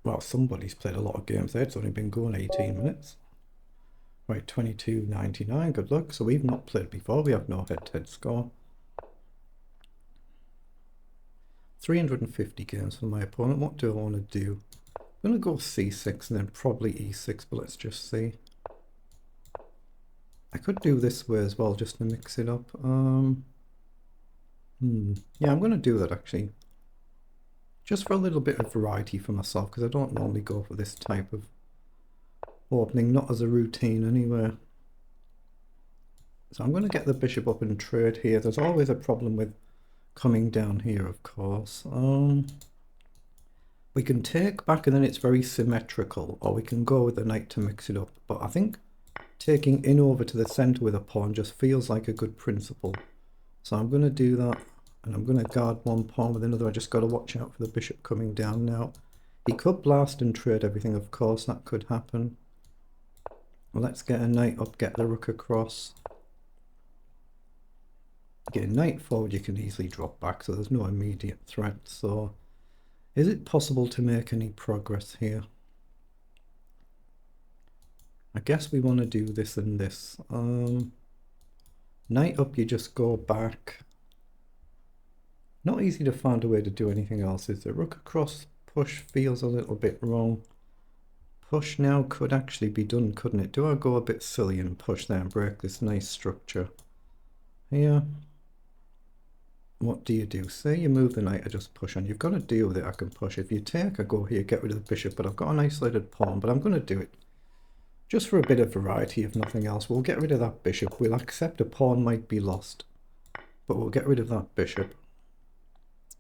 Well, somebody's played a lot of games there. It's only been going 18 minutes. Right, 22.99, good luck. So we've not played before, we have no head-to-head score. 350 games for my opponent. What do I want to do? I'm going to go c6 and then probably e6, but let's just see. I could do this way as well, just to mix it up. Yeah, I'm going to do that actually. Just for a little bit of variety for myself, because I don't normally go for this type of opening, not as a routine anyway. So I'm going to get the bishop up and trade here. There's always a problem with coming down here, of course. We can take back and then it's very symmetrical, or we can go with the knight to mix it up. But I think taking in over to the center with a pawn just feels like a good principle. So I'm going to do that, and I'm going to guard one pawn with another. I just got to watch out for the bishop coming down now. He could blast and trade everything, of course, that could happen. Well, let's get a knight up, get the rook across. Getting knight forward, you can easily drop back, so there's no immediate threat. So is it possible to make any progress here? I guess we want to do this and this. Knight up, you just go back. Not easy to find a way to do anything else, is there? Rook across push feels a little bit wrong. Push now could actually be done, couldn't it? Do I go a bit silly and push there and break this nice structure here? What do you do? Say you move the knight, I just push on. You've got to deal with it. I can push. If you take, I go here, get rid of the bishop, but I've got an isolated pawn, but I'm going to do it just for a bit of variety, if nothing else. We'll get rid of that bishop. We'll accept a pawn might be lost, but we'll get rid of that bishop.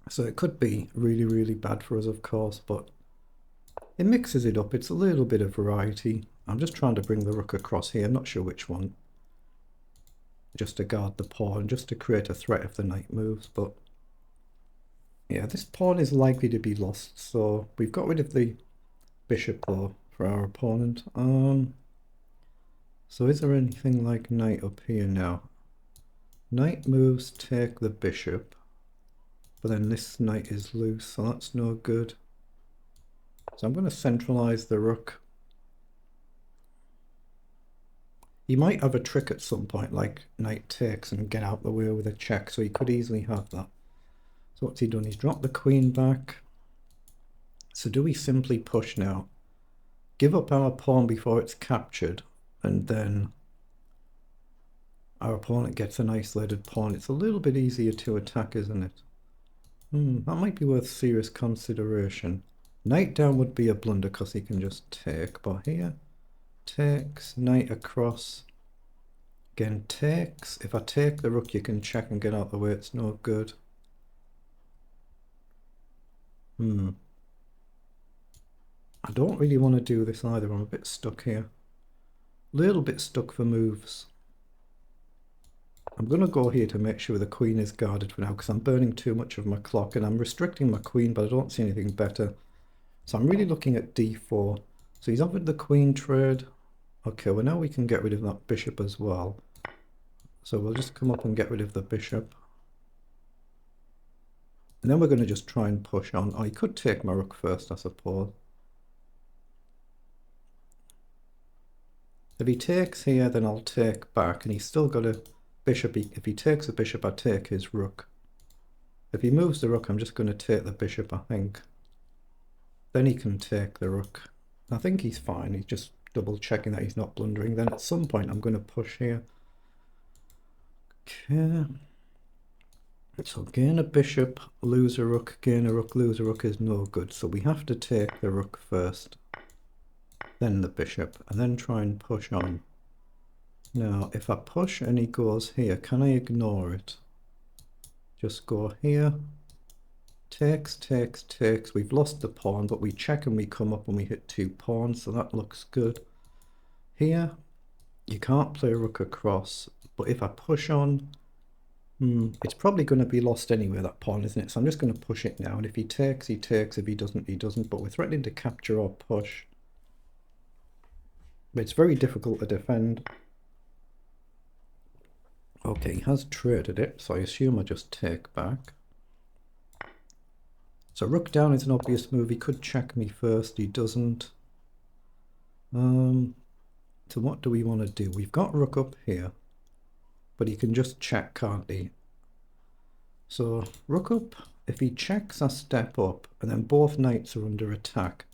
So it could be really, really bad for us, of course, but it mixes it up. It's a little bit of variety. I'm just trying to bring the rook across here. I'm not sure which one. Just to guard the pawn, just to create a threat if the knight moves, but yeah, this pawn is likely to be lost, so we've got rid of the bishop though for our opponent. So is there anything like knight up here now? Knight moves, take the bishop, but then this knight is loose, so that's no good. So I'm going to centralize the rook. He might have a trick at some point, like knight takes and get out the way with a check, so he could easily have that. So what's he done? He's dropped the queen back. So do we simply push now? Give up our pawn before it's captured, and then our opponent gets an isolated pawn. It's a little bit easier to attack, isn't it? That might be worth serious consideration. Knight down would be a blunder because he can just take, but here takes, knight across, again takes. If I take the rook, you can check and get out the way. It's no good. I don't really want to do this either. I'm a bit stuck here. Little bit stuck for moves. I'm going to go here to make sure the queen is guarded for now, because I'm burning too much of my clock and I'm restricting my queen, but I don't see anything better. So I'm really looking at d4. So he's offered the queen trade. Okay, well now we can get rid of that bishop as well. So we'll just come up and get rid of the bishop. And then we're going to just try and push on. Oh, he could take my rook first, I suppose. If he takes here, then I'll take back, and he's still got a bishop. If he takes a bishop, I take his rook. If he moves the rook, I'm just going to take the bishop, I think. Then he can take the rook. I think he's fine. He's just double checking that he's not blundering. Then at some point, I'm going to push here. Okay. So gain a bishop, lose a rook, gain a rook, lose a rook is no good. So we have to take the rook first, then the bishop, and then try and push on. Now, if I push and he goes here, can I ignore it? Just go here. Takes, takes, takes. We've lost the pawn, but we check and we come up and we hit 2 pawns, so that looks good. Here, you can't play rook across, but if I push on, it's probably going to be lost anyway, that pawn, isn't it? So I'm just going to push it now, and if he takes, he takes. If he doesn't, he doesn't. But we're threatening to capture or push. But it's very difficult to defend. Okay, he has traded it, so I assume I just take back. So rook down is an obvious move. He could check me first. He doesn't. So what do we want to do? We've got rook up here, but he can just check, can't he? So rook up, if he checks, I step up, and then both knights are under attack.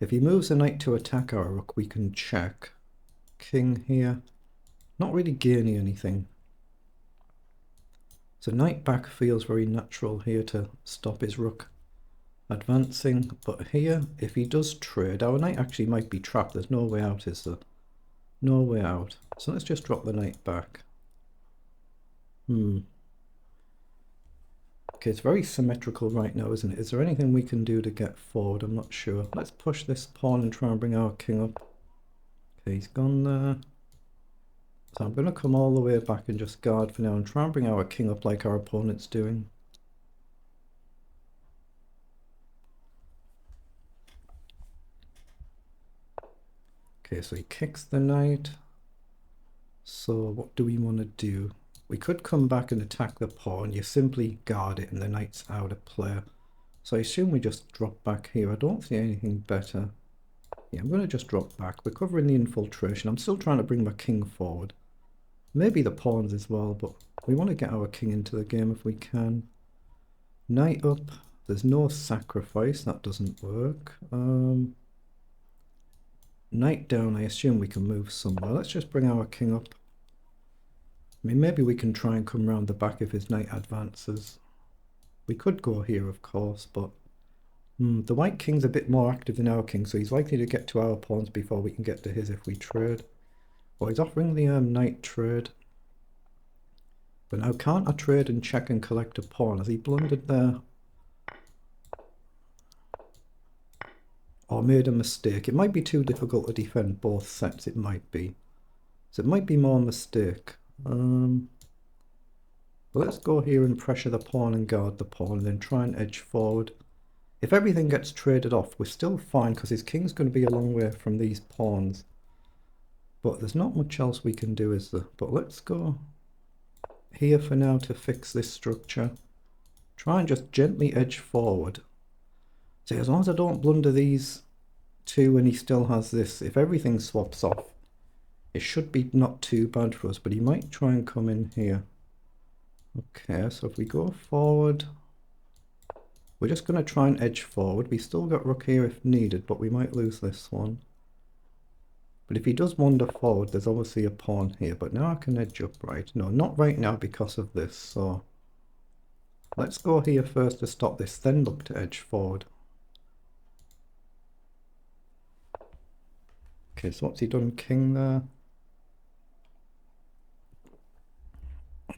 If he moves a knight to attack our rook, we can check. King here, not really gaining anything. So knight back feels very natural here to stop his rook advancing, but here, if he does trade, our knight actually might be trapped. There's no way out, is there? No way out. So let's just drop the knight back. Okay, it's very symmetrical right now, isn't it? Is there anything we can do to get forward? I'm not sure. Let's push this pawn and try and bring our king up. Okay, he's gone there. So I'm going to come all the way back and just guard for now and try and bring our king up like our opponent's doing. Okay, so he kicks the knight. So what do we want to do? We could come back and attack the pawn. You simply guard it and the knight's out of play. So I assume we just drop back here. I don't see anything better. Yeah, I'm going to just drop back. We're covering the infiltration. I'm still trying to bring my king forward. Maybe the pawns as well, but we want to get our king into the game if we can. Knight up. There's no sacrifice. That doesn't work. Knight down. I assume we can move somewhere. Let's just bring our king up. I mean, maybe we can try and come round the back if his knight advances. We could go here, of course, but the white king's a bit more active than our king, so he's likely to get to our pawns before we can get to his if we trade. Well, he's offering the knight trade. But now can't I trade and check and collect a pawn? Has he blundered there? Or made a mistake? It might be too difficult to defend both sets, it might be. So it might be more a mistake. Well, let's go here and pressure the pawn and guard the pawn and then try and edge forward. If everything gets traded off, we're still fine because his king's going to be a long way from these pawns. But there's not much else we can do, is there? But let's go here for now to fix this structure. Try and just gently edge forward. See, as long as I don't blunder these two and he still has this, if everything swaps off, it should be not too bad for us, but he might try and come in here. Okay, so if we go forward, we're just going to try and edge forward. We still got rook here if needed, but we might lose this one. But if he does wander forward, there's obviously a pawn here, but now I can edge up, right? No, not right now because of this, so let's go here first to stop this, then look to edge forward. Okay, so what's he done? King there.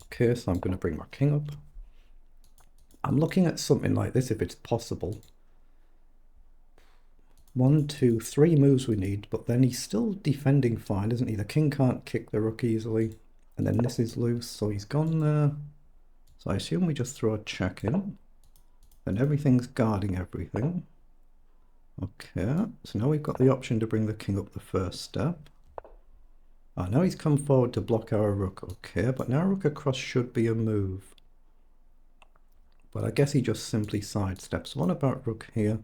Okay, so I'm going to bring my king up. I'm looking at something like this if it's possible. 1, 2, 3 moves we need, but then he's still defending fine, isn't he? The king can't kick the rook easily. And then this is loose, so he's gone there. So I assume we just throw a check in. Then everything's guarding everything. Okay, so now we've got the option to bring the king up the first step. Now he's come forward to block our rook. Okay, but now rook across should be a move. But I guess he just simply sidesteps. What about rook here?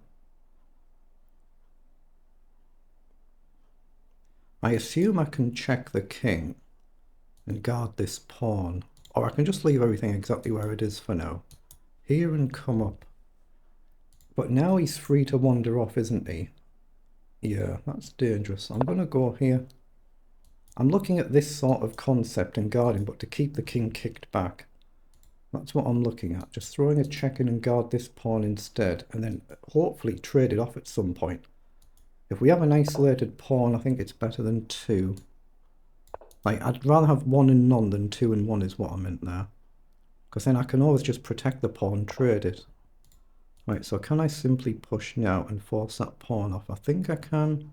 I assume I can check the king and guard this pawn. Or I can just leave everything exactly where it is for now. Here and come up. But now he's free to wander off, isn't he? Yeah, that's dangerous. I'm going to go here. I'm looking at this sort of concept and guarding, but to keep the king kicked back. That's what I'm looking at. Just throwing a check in and guard this pawn instead, and then hopefully trade it off at some point. If we have an isolated pawn, I think it's better than 2. Like, I'd rather have 1 and none than 2 and 1 is what I meant there. Because then I can always just protect the pawn and trade it. Right, so can I simply push now and force that pawn off? I think I can.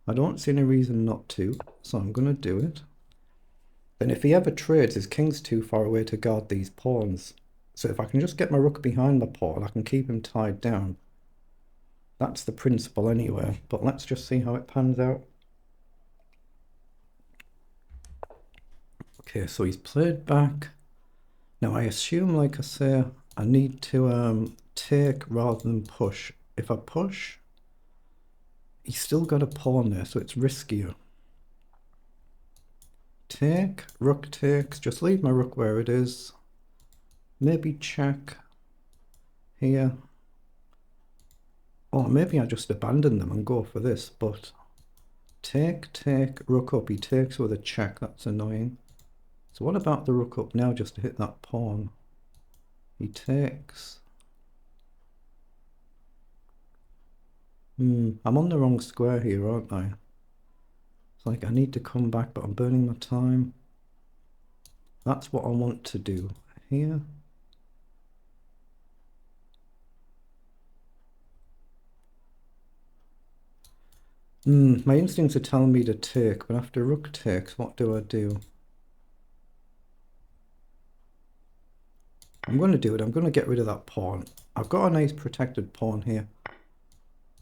I don't see any reason not to, so I'm going to do it. Then if he ever trades, his king's too far away to guard these pawns. So if I can just get my rook behind the pawn, I can keep him tied down. That's the principle anyway, but let's just see how it pans out. Okay, so he's played back. Now I assume, like I say, I need to take rather than push. If I push, he's still got a pawn there, so it's riskier. Take, rook takes, just leave my rook where it is. Maybe check here. Or maybe I just abandon them and go for this, but take, rook up. He takes with a check, that's annoying. So what about the rook up now just to hit that pawn? He takes. I'm on the wrong square here, aren't I? It's like I need to come back, but I'm burning my time. That's what I want to do here. My instincts are telling me to take, but after rook takes, what do I do? I'm going to do it. I'm going to get rid of that pawn. I've got a nice protected pawn here.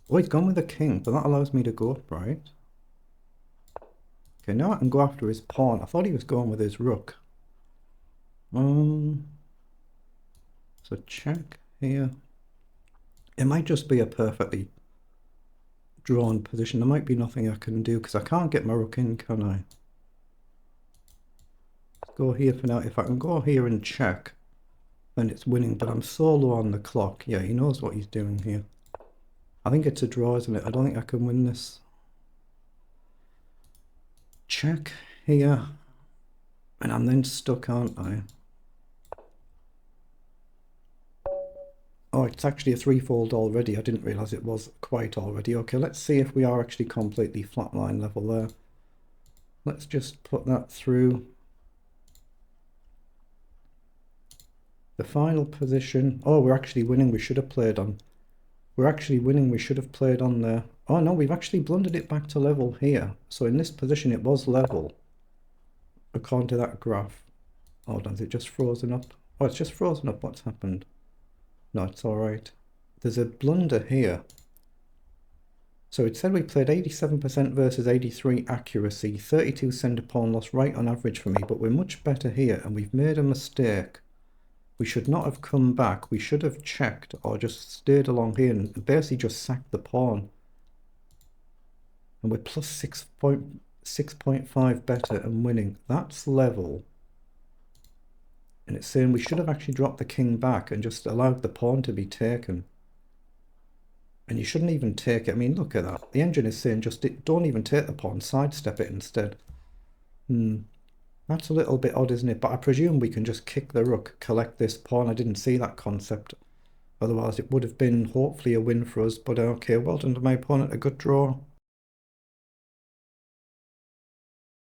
Oh, he's gone with the king, but that allows me to go up, right? Okay, now I can go after his pawn. I thought he was going with his rook. So check here. It might just be a perfectly drawn position. There might be nothing I can do because I can't get my rook in, can I? Let's go here for now. If I can go here and check, then it's winning, but I'm so low on the clock. Yeah, he knows what he's doing here. I think it's a draw, isn't it? I don't think I can win this. Check here. And I'm then stuck, aren't I? Oh, it's actually a threefold already. I didn't realize it was quite already. Okay, let's see if we are actually completely flatline level there. Let's just put that through. The final position. Oh, we're actually winning. We should have played on. We're actually winning. We should have played on there. Oh no, we've actually blundered it back to level here. So in this position, it was level. According to that graph. Oh, has it just frozen up? Oh, it's just frozen up. What's happened? No, it's all right. There's a blunder here. So it said we played 87% versus 83 accuracy, 32 center pawn loss right on average for me, but we're much better here and we've made a mistake. We should not have come back. We should have checked or just stayed along here and basically just sacked the pawn. And we're plus 6.5 better and winning. That's level. And it's saying we should have actually dropped the king back and just allowed the pawn to be taken. And you shouldn't even take it. I mean, look at that. The engine is saying just don't even take the pawn, sidestep it instead. That's a little bit odd, isn't it? But I presume we can just kick the rook, collect this pawn. I didn't see that concept. Otherwise, it would have been hopefully a win for us. But okay, well done to my opponent. A good draw.